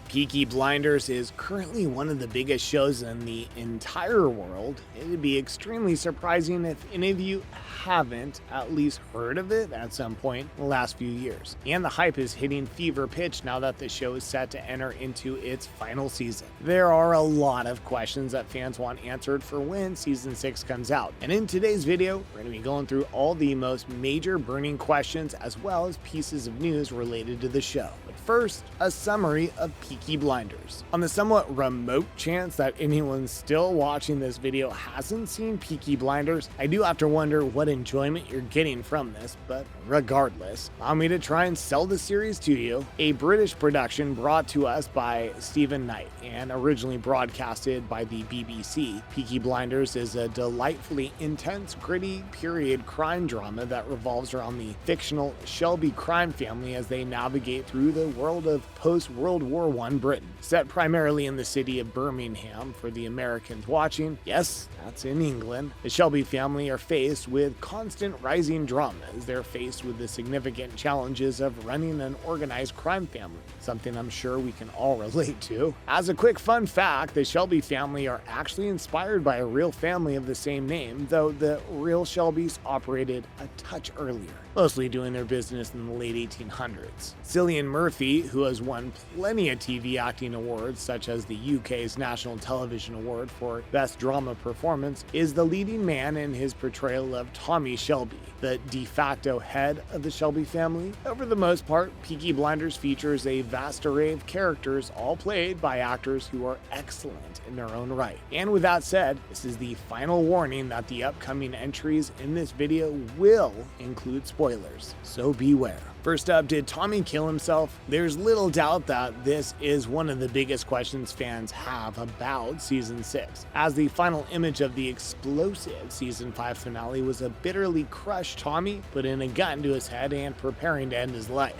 Peaky Blinders is currently one of the biggest shows in the entire world. It'd be extremely surprising if any of you haven't at least heard of it at some point in the last few years. And the hype is hitting fever pitch now that the show is set to enter into its final season. There are a lot of questions that fans want answered for when season 6 comes out. And in today's video, we're going to be going through all the most major burning questions as well as pieces of news related to the show. But first, a summary of Peaky Blinders. On the somewhat remote chance that anyone still watching this video hasn't seen Peaky Blinders, I do have to wonder what enjoyment you're getting from this, but regardless, allow me to try and sell the series to you. A British production brought to us by Stephen Knight and originally broadcasted by the BBC, Peaky Blinders is a delightfully intense, gritty period crime drama that revolves around the fictional Shelby crime family as they navigate through the world of post-World War I Britain. Set primarily in the city of Birmingham for the Americans watching, yes, that's in England, the Shelby family are faced with constant rising drama as they're faced with the significant challenges of running an organized crime family, something I'm sure we can all relate to. As a quick fun fact, the Shelby family are actually inspired by a real family of the same name, though the real Shelbys operated a touch earlier, mostly doing their business in the late 1800s. Cillian Murphy, who has won plenty of TV acting awards such as the UK's National Television Award for Best Drama Performance, is the leading man in his portrayal of Tommy Shelby, the de facto head of the Shelby family. Over the most part, Peaky Blinders features a vast array of characters, all played by actors who are excellent in their own right. And with that said, this is the final warning that the upcoming entries in this video will include spoilers, so beware. First up, did Tommy kill himself? There's little doubt that this is one of the biggest questions fans have about Season 6, as the final image of the explosive Season 5 finale was a bitterly crushed Tommy putting a gun to his head and preparing to end his life.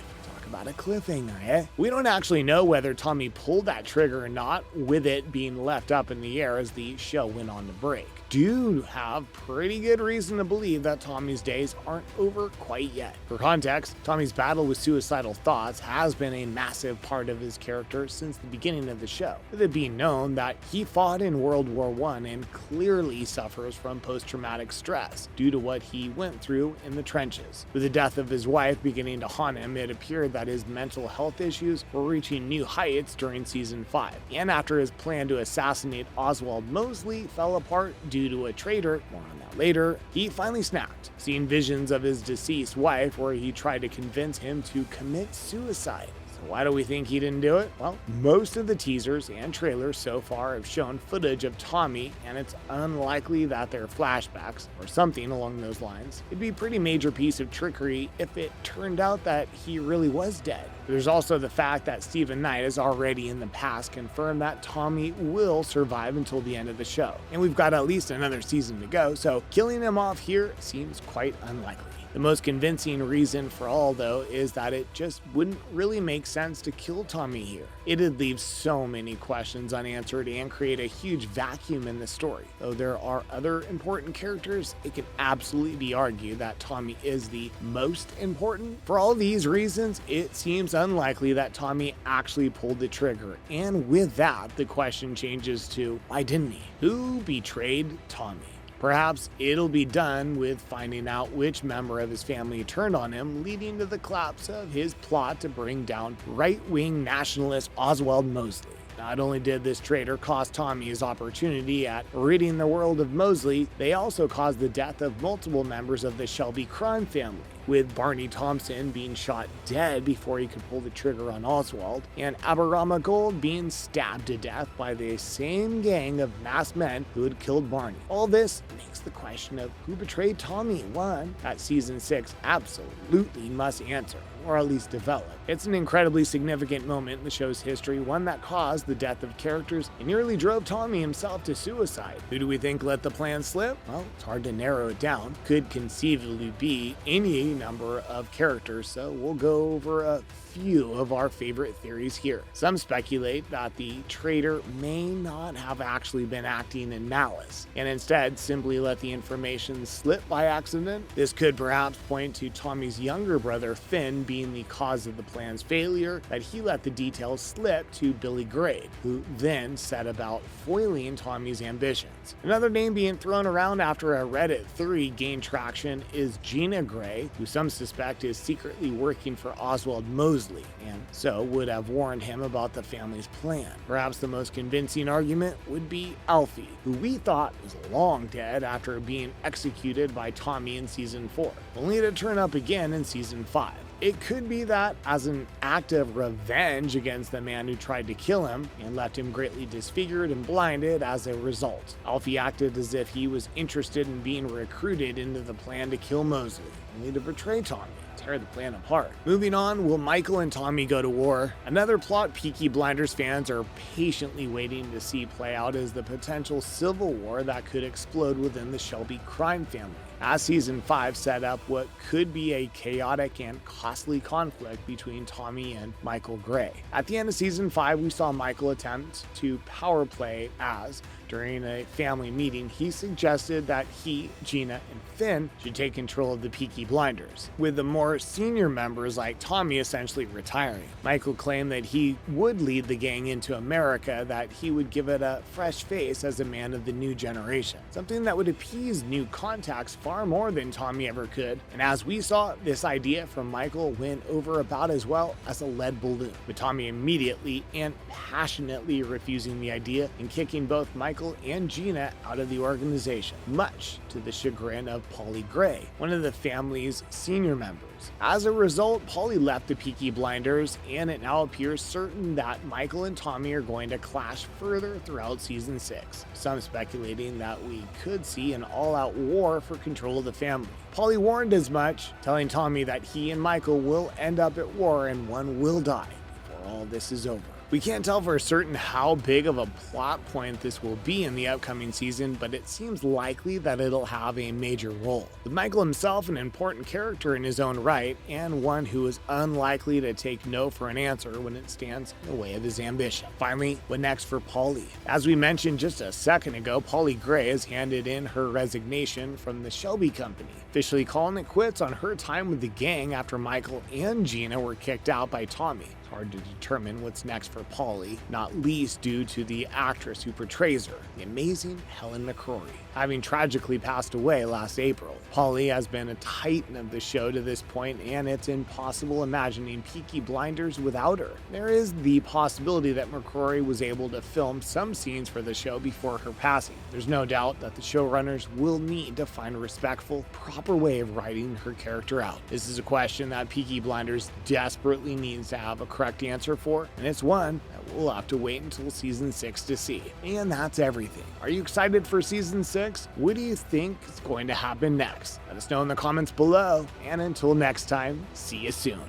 About a cliffhanger, eh? We don't actually know whether Tommy pulled that trigger or not, with it being left up in the air as the show went on to break. Do have pretty good reason to believe that Tommy's days aren't over quite yet. For context, Tommy's battle with suicidal thoughts has been a massive part of his character since the beginning of the show, with it being known that he fought in World War I and clearly suffers from post-traumatic stress due to what he went through in the trenches. With the death of his wife beginning to haunt him, it appeared that his mental health issues were reaching new heights during Season 5, and after his plan to assassinate Oswald Mosley fell apart due to a traitor, more on that later, he finally snapped, seeing visions of his deceased wife where he tried to convince him to commit suicide. So why do we think he didn't do it? Well, most of the teasers and trailers so far have shown footage of Tommy, and it's unlikely that they're flashbacks or something along those lines. It'd be a pretty major piece of trickery if it turned out that he really was dead. There's also the fact that Stephen Knight has already in the past confirmed that Tommy will survive until the end of the show. And we've got at least another season to go, so killing him off here seems quite unlikely. The most convincing reason for all, though, is that it just wouldn't really make sense to kill Tommy here. It'd leave so many questions unanswered and create a huge vacuum in the story. Though there are other important characters, it can absolutely be argued that Tommy is the most important. For all these reasons, it seems unlikely that Tommy actually pulled the trigger. And with that, the question changes to, why didn't he? Who betrayed Tommy? Perhaps it'll be done with finding out which member of his family turned on him, leading to the collapse of his plot to bring down right-wing nationalist Oswald Mosley. Not only did this traitor cost Tommy his opportunity at ridding the world of Mosley, they also caused the death of multiple members of the Shelby crime family, with Barney Thompson being shot dead before he could pull the trigger on Oswald, and Aberama Gold being stabbed to death by the same gang of masked men who had killed Barney. All this makes the question of who betrayed Tommy one that Season 6 absolutely must answer, or at least develop. It's an incredibly significant moment in the show's history, one that caused the death of characters and nearly drove Tommy himself to suicide. Who do we think let the plan slip? Well, it's hard to narrow it down. Could conceivably be any number of characters, so we'll go over a few of our favorite theories here. Some speculate that the traitor may not have actually been acting in malice, and instead simply let the information slip by accident. This could perhaps point to Tommy's younger brother Finn being the cause of the plan's failure, that he let the details slip to Billy Gray, who then set about foiling Tommy's ambitions. Another name being thrown around after a Reddit theory gained traction is Gina Gray, who some suspect is secretly working for Oswald Mosley, and so would have warned him about the family's plan. Perhaps the most convincing argument would be Alfie, who we thought was long dead after being executed by Tommy in season 4, only to turn up again in season 5. It could be that as an act of revenge against the man who tried to kill him and left him greatly disfigured and blinded as a result. Alfie acted as if he was interested in being recruited into the plan to kill Mosley, only to betray Tommy. Tear the plan apart. Moving on, will Michael and Tommy go to war? Another plot Peaky Blinders fans are patiently waiting to see play out is the potential civil war that could explode within the Shelby crime family, as season 5 set up what could be a chaotic and costly conflict between Tommy and Michael Gray. At the end of season 5, we saw Michael attempt to power play as, during a family meeting, he suggested that he, Gina, and Finn should take control of the Peaky Blinders, with the more senior members like Tommy essentially retiring. Michael claimed that he would lead the gang into America, that he would give it a fresh face as a man of the new generation, something that would appease new contacts far more than Tommy ever could. And as we saw, this idea from Michael went over about as well as a lead balloon, with Tommy immediately and passionately refusing the idea and kicking both Michael and Gina out of the organization, much to the chagrin of Paulie Gray, one of the family's senior members. As a result, Paulie left the Peaky Blinders, and it now appears certain that Michael and Tommy are going to clash further throughout season 6, some speculating that we could see an all-out war for control of the family. Paulie warned as much, telling Tommy that he and Michael will end up at war and one will die before all this is over. We can't tell for certain how big of a plot point this will be in the upcoming season, but it seems likely that it'll have a major role, with Michael himself an important character in his own right, and one who is unlikely to take no for an answer when it stands in the way of his ambition. Finally, what next for Paulie? As we mentioned just a second ago, Paulie Gray has handed in her resignation from the Shelby Company, officially calling it quits on her time with the gang after Michael and Gina were kicked out by Tommy. It's hard to determine what's next for Paulie, not least due to the actress who portrays her, the amazing Helen McCrory, having tragically passed away last April. Paulie has been a titan of the show to this point, and it's impossible imagining Peaky Blinders without her. There is the possibility that McCrory was able to film some scenes for the show before her passing. There's no doubt that the showrunners will need to find a respectful, proper way of writing her character out. This is a question that Peaky Blinders desperately needs to have a correct answer for, and it's one that we'll have to wait until season 6 to see. And that's everything. Are you excited for season 6? What do you think is going to happen next? Let us know in the comments below, and until next time, see you soon.